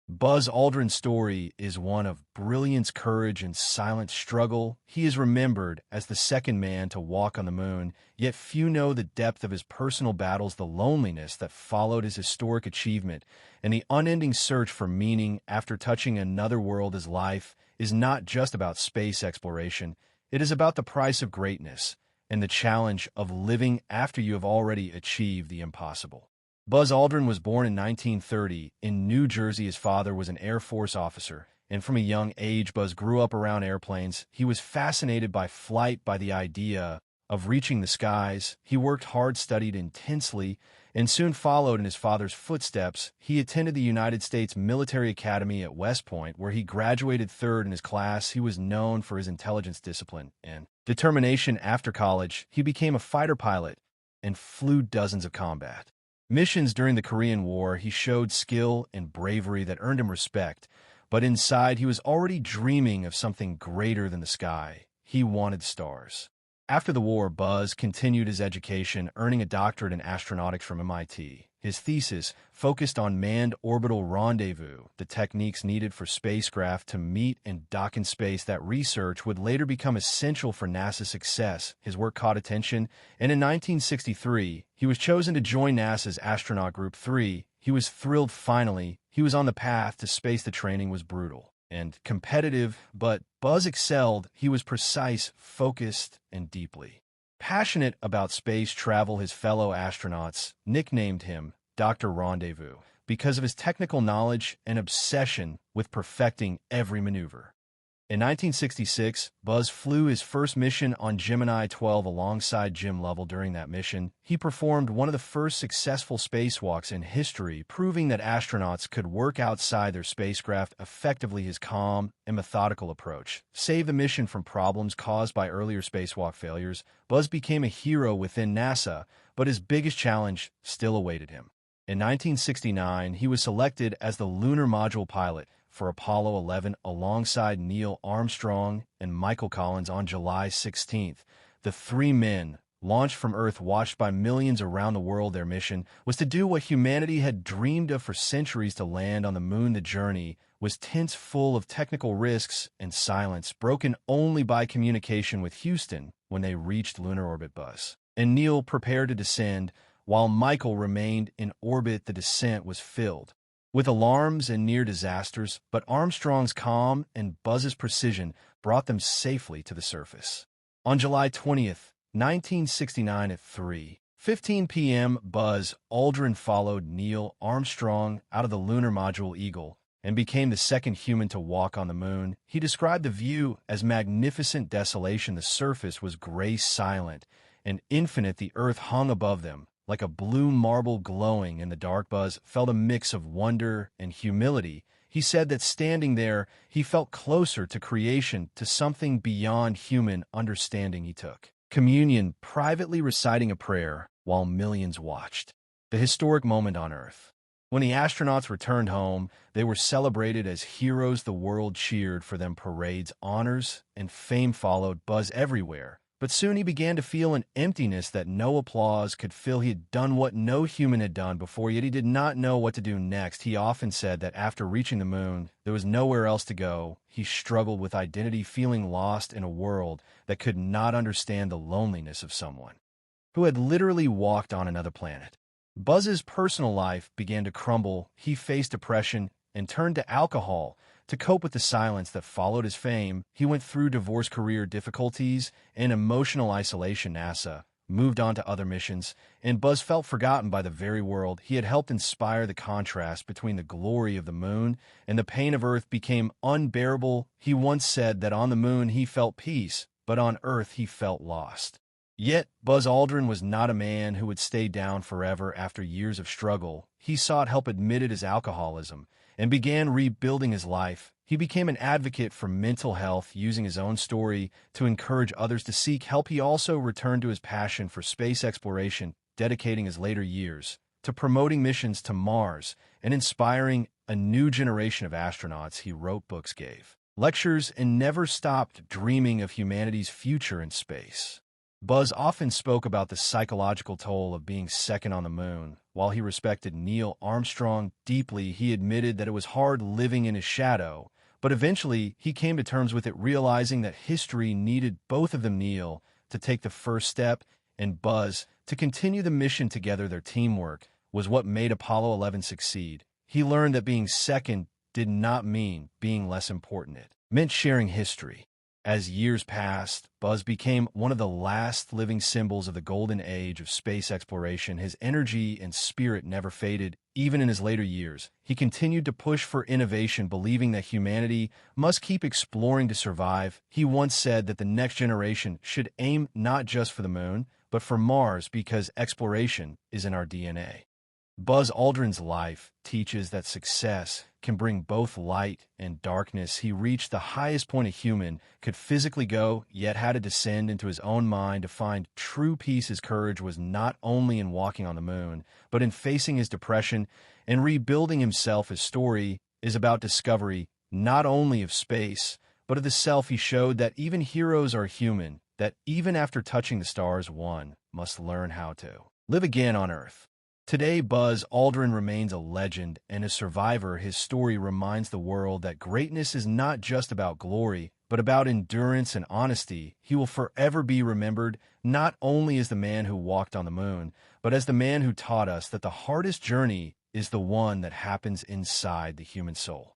Buzz Aldrin's story is one of brilliance, courage, and silent struggle. He is remembered as the second man to walk on the moon, yet few know the depth of his personal battles, the loneliness that followed his historic achievement, and the unending search for meaning after touching another world. His life is not just about space exploration, it is about the price of greatness and the challenge of living after you have already achieved the impossible. Buzz Aldrin was born in 1930 in New Jersey. His father was an Air Force officer, and from a young age, Buzz grew up around airplanes. He was fascinated by flight, by the idea of reaching the skies. He worked hard, studied intensely, and soon followed in his father's footsteps. He attended the United States Military Academy at West Point, where he graduated third in his class. He was known for his intelligence, discipline, and determination. After college, he became a fighter pilot and flew dozens of combat missions during the Korean War. He showed skill and bravery that earned him respect, but inside he was already dreaming of something greater than the sky. He wanted stars. After the war, Buzz continued his education, earning a doctorate in astronautics from MIT. His thesis focused on manned orbital rendezvous, the techniques needed for spacecraft to meet and dock in space. That research would later become essential for NASA's success. His work caught attention, and in 1963, he was chosen to join NASA's Astronaut Group 3. He was thrilled. Finally, he was on the path to space. The training was brutal and competitive, but Buzz excelled. He was precise, focused, and deeply passionate about space travel. His fellow astronauts nicknamed him Dr. Rendezvous because of his technical knowledge and obsession with perfecting every maneuver. In 1966, Buzz flew his first mission on Gemini 12 alongside Jim Lovell. During that mission, he performed one of the first successful spacewalks in history, proving that astronauts could work outside their spacecraft effectively. His calm and methodical approach saved the mission from problems caused by earlier spacewalk failures. Buzz became a hero within NASA, but his biggest challenge still awaited him. In 1969, he was selected as the lunar module pilot for Apollo 11 alongside Neil Armstrong and Michael Collins. On July 16th, the three men launched from Earth, watched by millions around the world. Their mission was to do what humanity had dreamed of for centuries: to land on the moon. The journey was tense, full of technical risks and silence, broken only by communication with Houston. When they reached lunar orbit, Buzz and Neil prepared to descend, while Michael remained in orbit. The descent was filled with alarms and near disasters, but Armstrong's calm and Buzz's precision brought them safely to the surface. On July 20th, 1969 at 3:15 p.m., Buzz Aldrin followed Neil Armstrong out of the lunar module Eagle and became the second human to walk on the moon. He described the view as magnificent desolation. The surface was gray, silent, and infinite. The Earth hung above them like a blue marble glowing in the dark. Buzz felt a mix of wonder and humility. He said that standing there, he felt closer to creation, to something beyond human understanding. He took communion, privately reciting a prayer while millions watched. The historic moment on Earth. When the astronauts returned home, they were celebrated as heroes. The world cheered for them. Parades, honors, and fame followed Buzz everywhere. But soon he began to feel an emptiness that no applause could fill. He had done what no human had done before, yet he did not know what to do next. He often said that after reaching the moon, there was nowhere else to go. He struggled with identity, feeling lost in a world that could not understand the loneliness of someone who had literally walked on another planet. Buzz's personal life began to crumble. He faced depression and turned to alcohol to cope with the silence that followed his fame. He went through divorce, career difficulties, and emotional isolation. NASA moved on to other missions, and Buzz felt forgotten by the very world he had helped inspire. The contrast between the glory of the moon and the pain of Earth became unbearable. He once said that on the moon he felt peace, but on Earth he felt lost. Yet, Buzz Aldrin was not a man who would stay down forever. After years of struggle, he sought help, admitted his alcoholism, and began rebuilding his life. He became an advocate for mental health, using his own story to encourage others to seek help. He also returned to his passion for space exploration, dedicating his later years to promoting missions to Mars and inspiring a new generation of astronauts. He wrote books, gave lectures, and never stopped dreaming of humanity's future in space. Buzz often spoke about the psychological toll of being second on the moon. While he respected Neil Armstrong deeply, he admitted that it was hard living in his shadow. But eventually, he came to terms with it, realizing that history needed both of them, Neil, to take the first step, and Buzz to continue the mission together. Their teamwork was what made Apollo 11 succeed. He learned that being second did not mean being less important. It meant sharing history. As years passed, Buzz became one of the last living symbols of the golden age of space exploration. His energy and spirit never faded, even in his later years. He continued to push for innovation, believing that humanity must keep exploring to survive. He once said that the next generation should aim not just for the moon, but for Mars, because exploration is in our DNA. Buzz Aldrin's life teaches that success can bring both light and darkness. He reached the highest point a human could physically go, yet had to descend into his own mind to find true peace. His courage was not only in walking on the moon, but in facing his depression and rebuilding himself. His story is about discovery, not only of space, but of the self. He showed that even heroes are human, that even after touching the stars, one must learn how to live again on Earth. Today, Buzz Aldrin remains a legend, and a survivor. His story reminds the world that greatness is not just about glory, but about endurance and honesty. He will forever be remembered, not only as the man who walked on the moon, but as the man who taught us that the hardest journey is the one that happens inside the human soul.